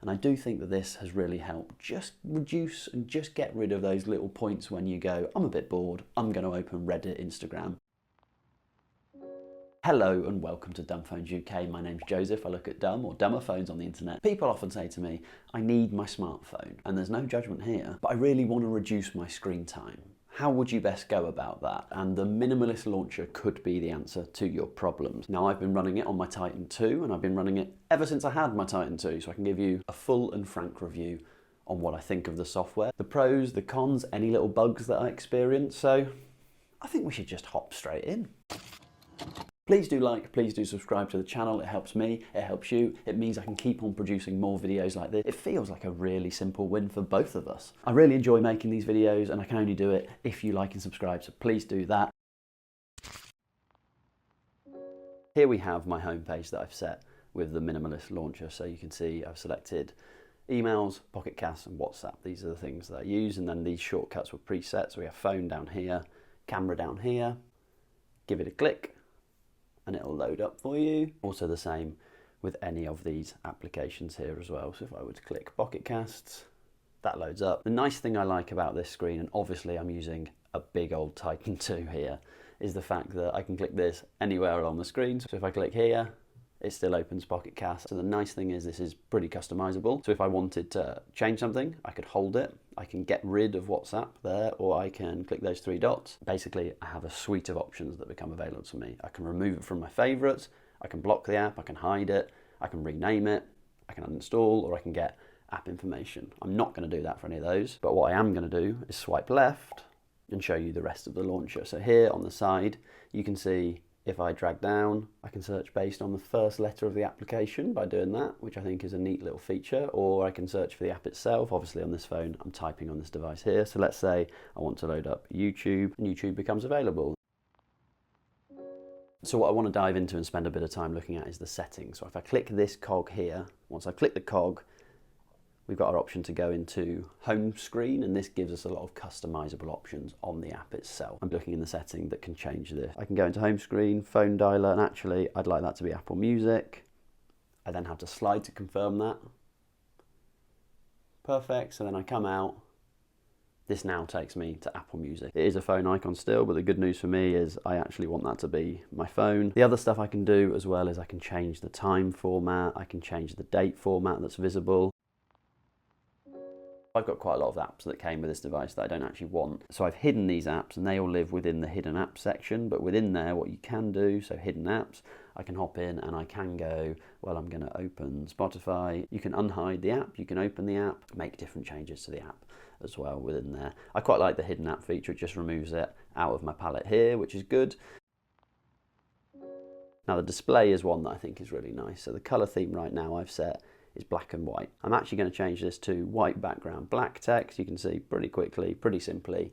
And I do think that this has really helped just reduce and just get rid of those little points when you go, I'm a bit bored, I'm going to open Reddit, Instagram. Hello and welcome to DumbphonesUK. My name's Joseph. I look at dumb or dumber phones on the internet. People often say to me, I need my smartphone, and there's no judgment here, but I really want to reduce my screen time. How would you best go about that? And the Minimalist launcher could be the answer to your problems. Now, I've been running it on my Titan 2, and I've been running it ever since I had my Titan 2, so I can give you a full and frank review on what I think of the software, the pros, the cons, any little bugs that I experience. So I think we should just hop straight in. Please do like, please do subscribe to the channel. It helps me, it helps you. It means I can keep on producing more videos like this. It feels like a really simple win for both of us. I really enjoy making these videos, and I can only do it if you like and subscribe, so please do that. Here we have my homepage that I've set with the Minimalist launcher. So you can see I've selected emails, Pocket Casts and WhatsApp. These are the things that I use, and then these shortcuts were preset. So we have phone down here, camera down here. Give it a click and it'll load up for you. Also the same with any of these applications here as well. So if I were to click Pocket Casts, that loads up. The nice thing I like about this screen, and obviously I'm using a big old Titan 2 here, is the fact that I can click this anywhere along the screen. So if I click here, it still opens Pocket Casts. So the nice thing is this is pretty customizable. So if I wanted to change something, I could hold it. I can get rid of WhatsApp there, or I can click those three dots. Basically, I have a suite of options that become available to me. I can remove it from my favorites. I can block the app. I can hide it. I can rename it. I can uninstall, or I can get app information. I'm not going to do that for any of those. But what I am going to do is swipe left and show you the rest of the launcher. So here on the side, you can see if I drag down, I can search based on the first letter of the application by doing that, which I think is a neat little feature, or I can search for the app itself. Obviously on this phone, I'm typing on this device here. So let's say I want to load up YouTube, and YouTube becomes available. So what I want to dive into and spend a bit of time looking at is the settings. So if I click this cog here, once I click the cog, we've got our option to go into home screen, and this gives us a lot of customizable options on the app itself. I'm looking in the setting that can change this. I can go into home screen, phone dialer, and actually I'd like that to be Apple Music. I then have to slide to confirm that. Perfect, so then I come out. This now takes me to Apple Music. It is a phone icon still, but the good news for me is I actually want that to be my phone. The other stuff I can do as well is I can change the time format, I can change the date format that's visible. I've got quite a lot of apps that came with this device that I don't actually want. So I've hidden these apps, and they all live within the hidden apps section, but within there what you can do, so hidden apps, I can hop in and I can go, well, I'm going to open Spotify. You can unhide the app, you can open the app, make different changes to the app as well within there. I quite like the hidden app feature. It just removes it out of my palette here, which is good. Now the display is one that I think is really nice. So the color theme right now I've set is black and white. I'm actually going to change this to white background, black text. You can see pretty quickly, pretty simply,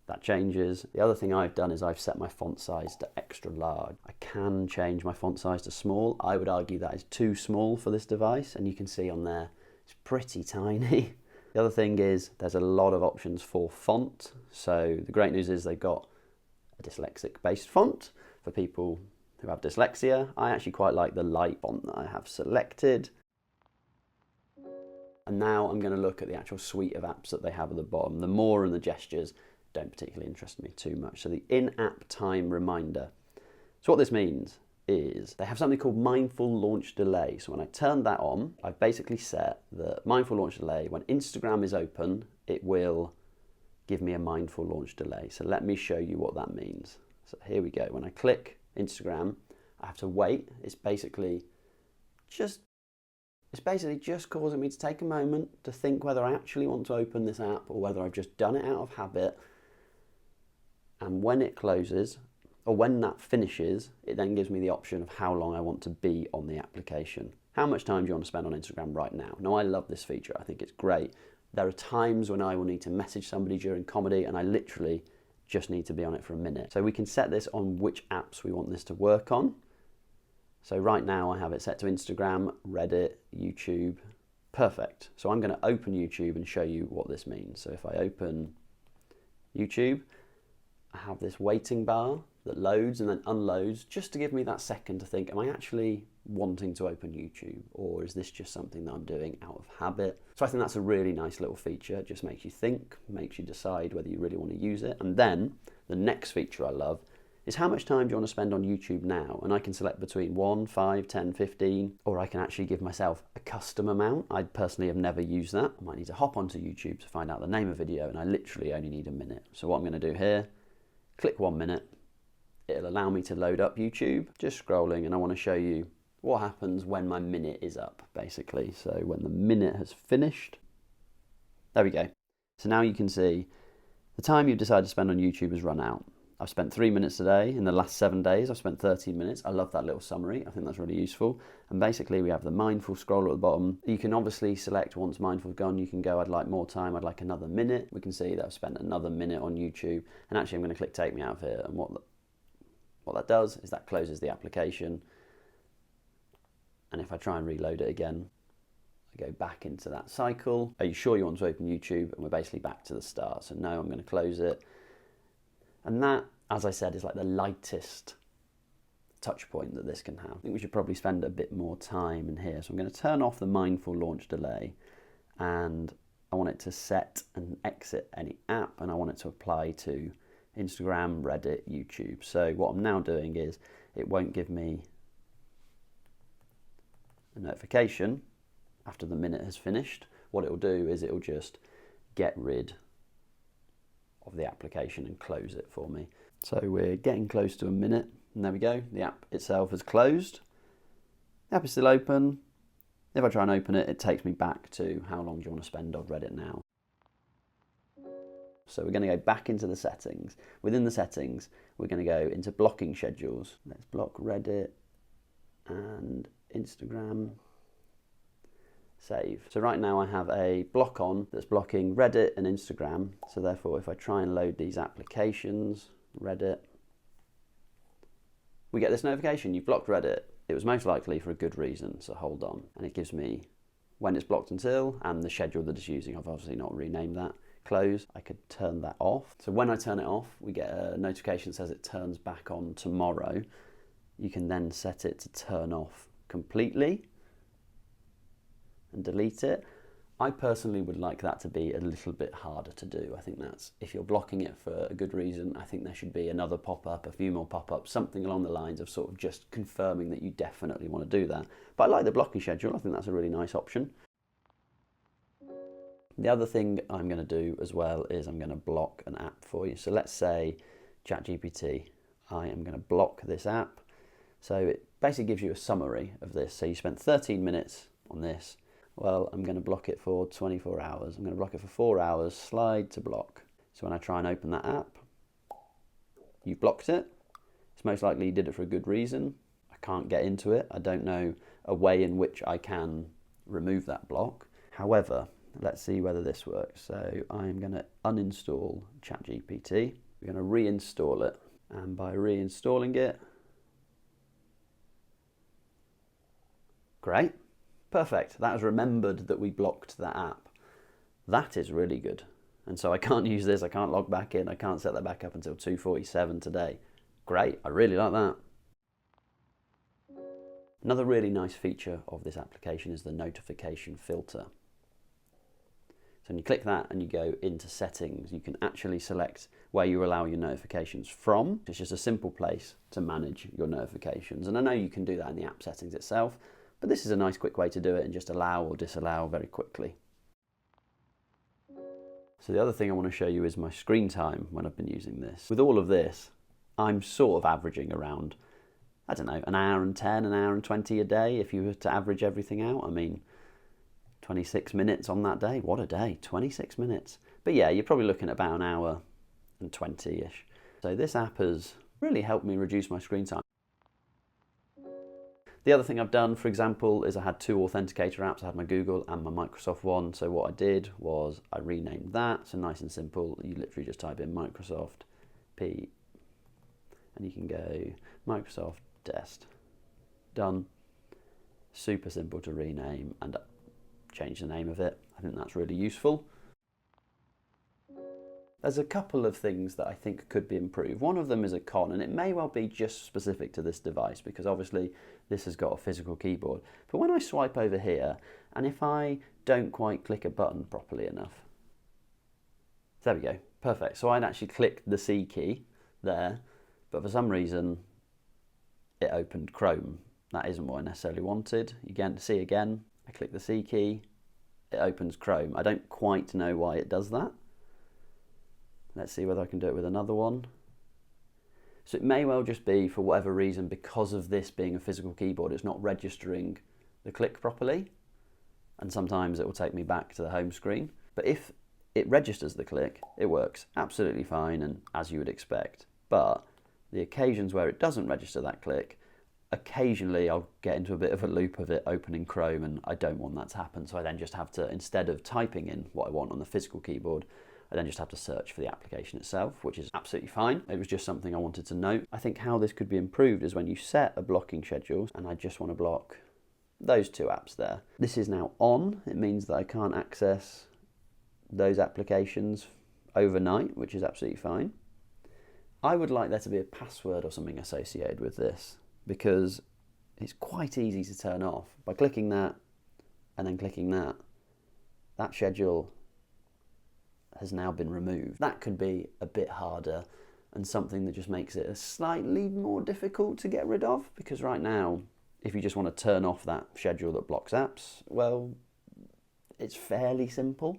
that changes. The other thing I've done is I've set my font size to extra large. I can change my font size to small. I would argue that is too small for this device, and you can see on there, it's pretty tiny. The other thing is there's a lot of options for font. So the great news is they've got a dyslexic based font for people who have dyslexia. I actually quite like the light font that I have selected. And now I'm going to look at the actual suite of apps that they have at the bottom. The more and the gestures don't particularly interest me too much. So the in-app time reminder. So what this means is they have something called mindful launch delay. So when I turn that on, I've basically set the mindful launch delay. When Instagram is open, it will give me a mindful launch delay. So let me show you what that means. So here we go. When I click Instagram, I have to wait. It's basically just causing me to take a moment to think whether I actually want to open this app or whether I've just done it out of habit. And when it closes, or when that finishes, it then gives me the option of how long I want to be on the application. How much time do you want to spend on Instagram right now? Now, I love this feature. I think it's great. There are times when I will need to message somebody during comedy, and I literally just need to be on it for a minute. So we can set this on which apps we want this to work on. So right now I have it set to Instagram, Reddit, YouTube. Perfect. So I'm going to open YouTube and show you what this means. So if I open YouTube, I have this waiting bar that loads and then unloads just to give me that second to think, am I actually wanting to open YouTube, or is this just something that I'm doing out of habit? So I think that's a really nice little feature. It just makes you think, makes you decide whether you really want to use it. And then the next feature I love is how much time do you want to spend on YouTube now? And I can select between 1, 5, 10, 15, or I can actually give myself a custom amount. I personally have never used that. I might need to hop onto YouTube to find out the name of the video, and I literally only need a minute. So what I'm going to do here, click 1 minute. It'll allow me to load up YouTube, just scrolling, and I want to show you what happens when my minute is up, basically. So when the minute has finished, there we go. So now you can see the time you've decided to spend on YouTube has run out. I've spent 3 minutes today. In the last 7 days, I've spent 13 minutes. I love that little summary. I think that's really useful. And basically, we have the mindful scroll at the bottom. You can obviously select once mindful's gone, you can go, I'd like more time, I'd like another minute. We can see that I've spent another minute on YouTube. And actually, I'm going to click take me out of here. And what that does is that closes the application. And if I try and reload it again, I go back into that cycle. Are you sure you want to open YouTube? And we're basically back to the start. So no, I'm going to close it. And that, as I said, is like the lightest touch point that this can have. I think we should probably spend a bit more time in here. So I'm going to turn off the mindful launch delay, and I want it to set and exit any app, and I want it to apply to Instagram, Reddit, YouTube. So what I'm now doing is it won't give me a notification after the minute has finished. What it'll do is it'll just get rid of the application and close it for me. So we're getting close to a minute, and there we go. The app itself has closed. The app is still open. If I try and open it, it takes me back to how long do you want to spend on Reddit now. So we're going to go back into the settings. Within the settings, we're going to go into blocking schedules. Let's block Reddit and Instagram. Save. So right now I have a block on that's blocking Reddit and Instagram. So therefore, if I try and load these applications, Reddit, we get this notification, you've blocked Reddit. It was most likely for a good reason, so hold on. And it gives me when it's blocked until and the schedule that it's using. I've obviously not renamed that. Close. I could turn that off. So when I turn it off, we get a notification that says it turns back on tomorrow. You can then set it to turn off completely and delete it. I personally would like that to be a little bit harder to do. I think that's, if you're blocking it for a good reason, I think there should be another pop-up, a few more pop-ups, something along the lines of sort of just confirming that you definitely want to do that. But I like the blocking schedule. I think that's a really nice option. The other thing I'm going to do as well is I'm going to block an app for you. So let's say ChatGPT. I am going to block this app. So it basically gives you a summary of this. So you spent 13 minutes on this. Well, I'm going to block it for 24 hours. I'm going to block it for 4 hours, slide to block. So when I try and open that app, you've blocked it. It's most likely you did it for a good reason. I can't get into it. I don't know a way in which I can remove that block. However, let's see whether this works. So I'm going to uninstall ChatGPT. We're going to reinstall it. And by reinstalling it, great. Perfect. That has remembered that we blocked that app. That is really good. And so I can't use this. I can't log back in. I can't set that back up until 2:47 today. Great. I really like that. Another really nice feature of this application is the notification filter. So when you click that and you go into settings, you can actually select where you allow your notifications from. It's just a simple place to manage your notifications. And I know you can do that in the app settings itself, but this is a nice quick way to do it and just allow or disallow very quickly. So the other thing I want to show you is my screen time when I've been using this. With all of this, I'm sort of averaging around, I don't know, an hour and 10, an hour and 20 a day if you were to average everything out. I mean, 26 minutes on that day. What a day, 26 minutes. But yeah, you're probably looking at about an hour and 20-ish. So this app has really helped me reduce my screen time. The other thing I've done, for example, is I had 2 authenticator apps. I had my Google and my Microsoft one. So what I did was I renamed that. So nice and simple. You literally just type in Microsoft P and you can go Microsoft Dest. Done. Super simple to rename and change the name of it. I think that's really useful. There's a couple of things that I think could be improved. One of them is a con, and it may well be just specific to this device because obviously this has got a physical keyboard. But when I swipe over here, and if I don't quite click a button properly enough, there we go, perfect. So I'd actually clicked the C key there, but for some reason it opened Chrome. That isn't what I necessarily wanted. Again, I click the C key, it opens Chrome. I don't quite know why it does that. Let's see whether I can do it with another one. So it may well just be, for whatever reason, because of this being a physical keyboard, it's not registering the click properly. And sometimes it will take me back to the home screen. But if it registers the click, it works absolutely fine and as you would expect. But the occasions where it doesn't register that click, occasionally I'll get into a bit of a loop of it opening Chrome, and I don't want that to happen. So I then just have to, instead of typing in what I want on the physical keyboard, I then just have to search for the application itself, which is absolutely fine. It was just something I wanted to note. I think how this could be improved is when you set a blocking schedule, and I just want to block those two apps there. This is now on. It means that I can't access those applications overnight, which is absolutely fine. I would like there to be a password or something associated with this because it's quite easy to turn off. By clicking that and then clicking that, that schedule has now been removed. That could be a bit harder and something that just makes it slightly more difficult to get rid of, because right now, if you just want to turn off that schedule that blocks apps, well, it's fairly simple.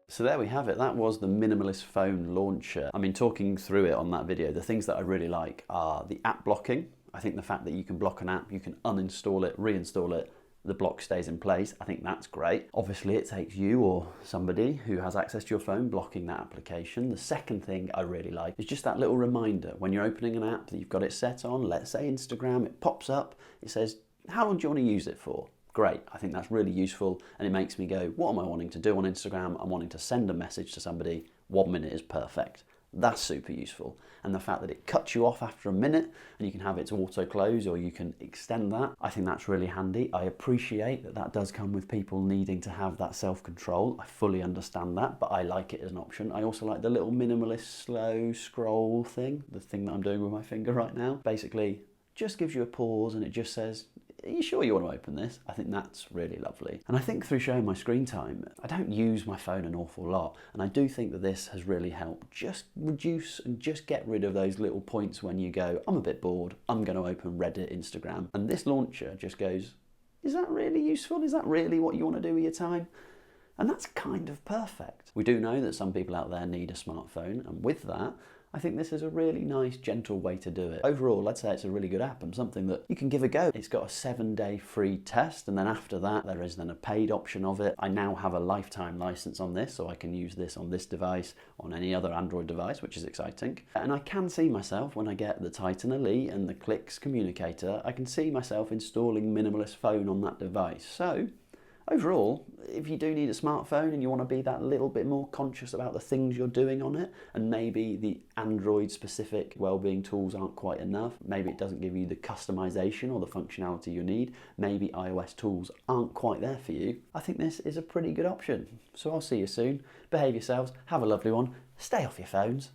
So there we have it. That was the Minimalist Phone launcher. I mean, talking through it on that video, the things that I really like are the app blocking. I think the fact that you can block an app, you can uninstall it, reinstall it, the block stays in place. I think that's great. Obviously, it takes you or somebody who has access to your phone blocking that application. The second thing I really like is just that little reminder when you're opening an app that you've got it set on, let's say Instagram, it pops up, it says, how long do you want to use it for? Great, I think that's really useful, and it makes me go, what am I wanting to do on Instagram? I'm wanting to send a message to somebody, 1 minute is perfect. That's super useful. And the fact that it cuts you off after a minute and you can have it to auto close or you can extend that, I think that's really handy. I appreciate that that does come with people needing to have that self-control. I fully understand that, but I like it as an option. I also like the little minimalist slow scroll thing, the thing that I'm doing with my finger right now. Basically, just gives you a pause and it just says, are you sure you want to open this? I think that's really lovely. And I think through showing my screen time, I don't use my phone an awful lot. And I do think that this has really helped just reduce and just get rid of those little points when you go, I'm a bit bored, I'm going to open Reddit, Instagram. And this launcher just goes, is that really useful? Is that really what you want to do with your time? And that's kind of perfect. We do know that some people out there need a smartphone, and with that, I think this is a really nice, gentle way to do it. Overall, I'd say it's a really good app and something that you can give a go. It's got a 7-day free test, and then after that, there is then a paid option of it. I now have a lifetime license on this, so I can use this on this device, on any other Android device, which is exciting. And I can see myself, when I get the Titan Elite and the Clicks communicator, I can see myself installing Minimalist Phone on that device. So, overall, if you do need a smartphone and you want to be that little bit more conscious about the things you're doing on it, and maybe the Android-specific well-being tools aren't quite enough, maybe it doesn't give you the customization or the functionality you need, maybe iOS tools aren't quite there for you, I think this is a pretty good option. So I'll see you soon. Behave yourselves, have a lovely one, stay off your phones.